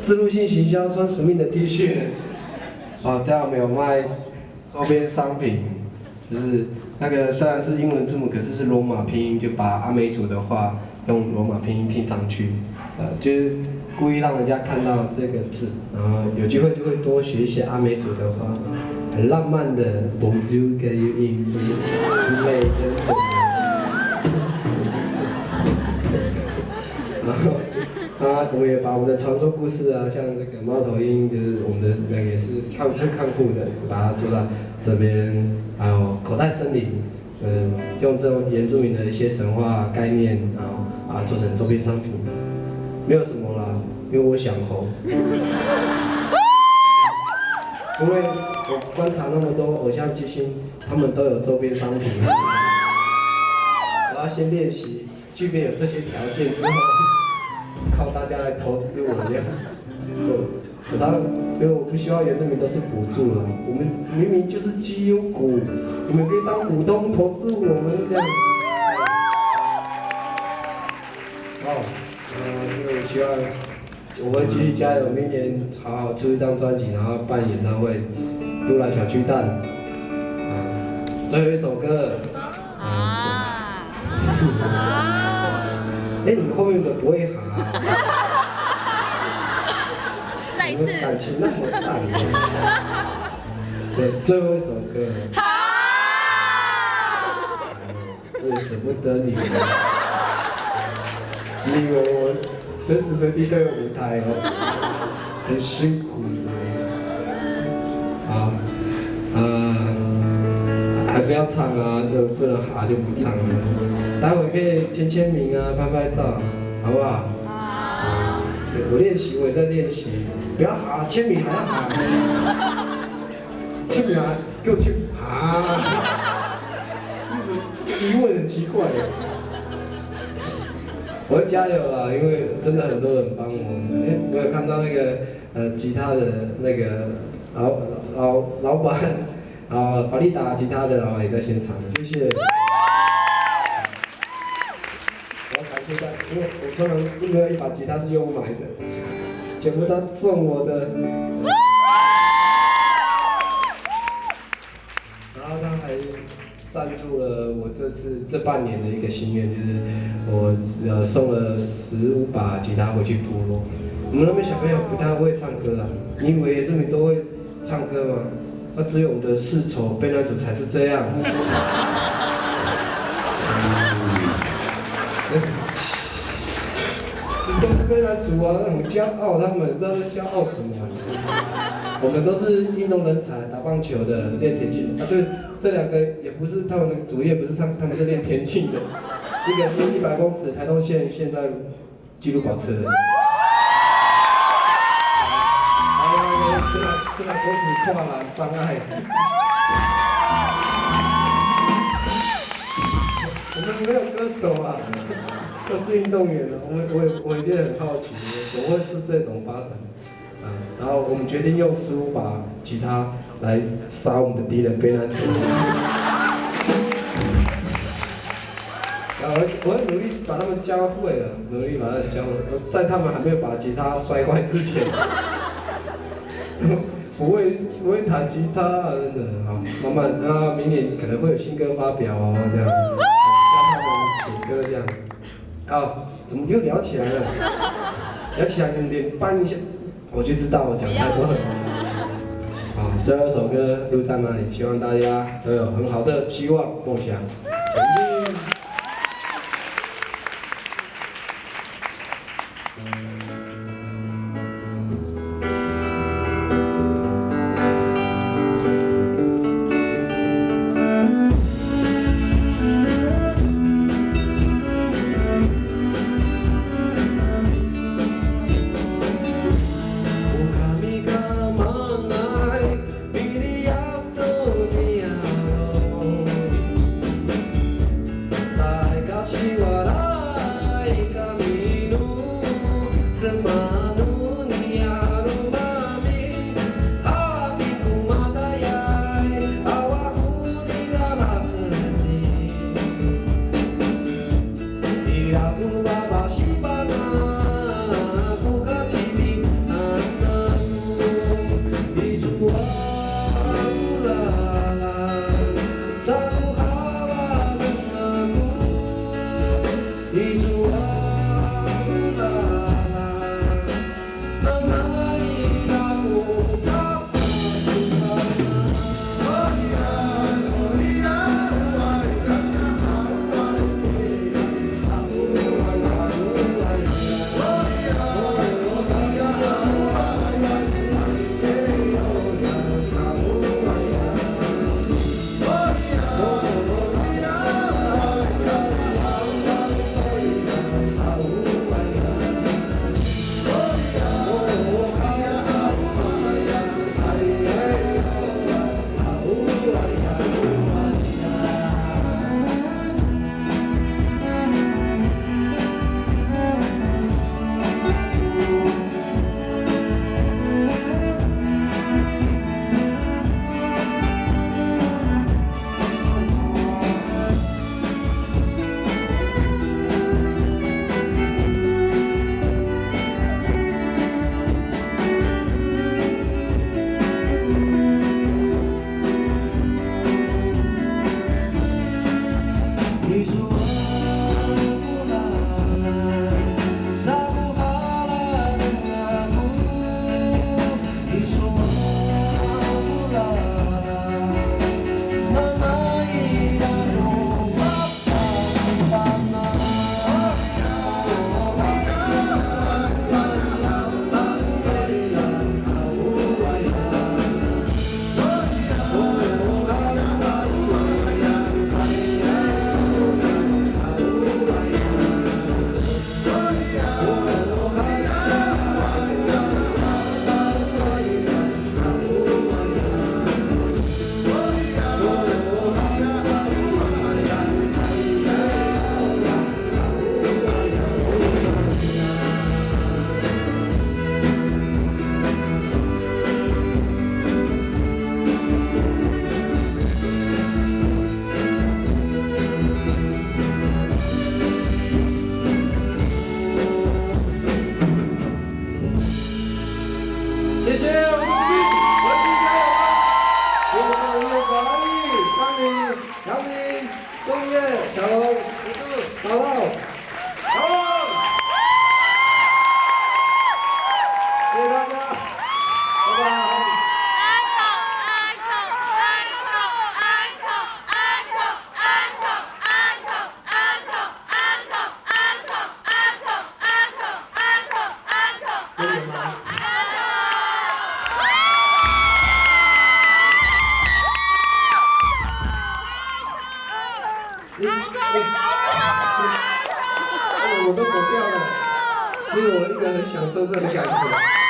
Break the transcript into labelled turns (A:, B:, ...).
A: 自入性行销穿署名的 T 恤。哦，对啊，我们有卖周边商品，就是那个虽然是英文字母，可是是罗马拼音，就把阿美族的话用罗马拼音拼上去，就是故意让人家看到这个字，然后有机会就会多学一些阿美族的话，很浪漫的 Bonjour, can you English 之类的。然后我们也把我们的传说故事啊，像这个猫头鹰，就是我们的那个也是会看顾的，把它做到这边，还有口袋森林，用这种原住民的一些神话概念，然后把它做成周边商品，没有什么啦，因为我想红。因为我观察那么多偶像巨星，他们都有周边商品，我要先练习，具备有这些条件之后。靠大家来投资我这样，可是因为我不希望原住民都是补助了，我们明明就是绩优股，你们可以当股东投资我们这样。因为我希望我会继续加油，明年好好出一张专辑，然后办演唱会，都来小巨蛋。最后一首歌。哎，你们后面的不会喊啊？
B: 再一次。
A: 你们感情那么淡。对，最后一首歌。好。我也舍不得你们。你以为我随时随地都有舞台哦，很辛苦的。还是要唱啊，不能哈就不唱了。待会可以签名啊，拍拍照，好不好？好。我练习，我也在练习，不要哈，签名还要哈。签名还给我签哈。这个疑问很奇怪耶。我会加油啦，因为真的很多人帮我。我有看到那个吉他的那个老板。法利达吉他的老板也在现场，谢谢。我要感谢他，因为我从来都没有一把吉他是用买的，全部他送我的。然后他还赞助了我这半年的一个心愿，就是我送了15把吉他回去部落。我们那边小朋友不太会唱歌啊，你以为原住民都会唱歌吗？那只有我们的世仇卑南族才是这样。都是卑南族啊，很骄傲，他们不知道骄傲什么。我们都是运动人才，打棒球的，练田径啊。对，这两个也不是他们的主业，不是他们是练田径的。一个是100公尺台东县现在纪录保持人。是那公子跨栏障碍。我们没有歌手啊，都是运动员啊。我已经很好奇，怎么会是这种发展？然后我们决定用15把吉他来杀我们的敌人卑南族。我会努力把他们教会了，努力把他们教会，在他们还没有把吉他摔坏之前。不会弹吉他，真的好，慢慢，然后明年可能会有新歌发表哦，这样，让他们写歌这样。好，怎么又聊起来了？聊起来你连搬一下，我就知道我讲太多了。好，最后一首歌录在哪里？希望大家都有很好的希望、梦想，前进。谢谢，我是史密，我要继续加油啊！谢谢我们的法力、张明、杨明、宋叶、小龙、嘟嘟、老道，好，谢谢大家，拜拜。真的吗？我都走掉了，只有我一个人享受这个感觉。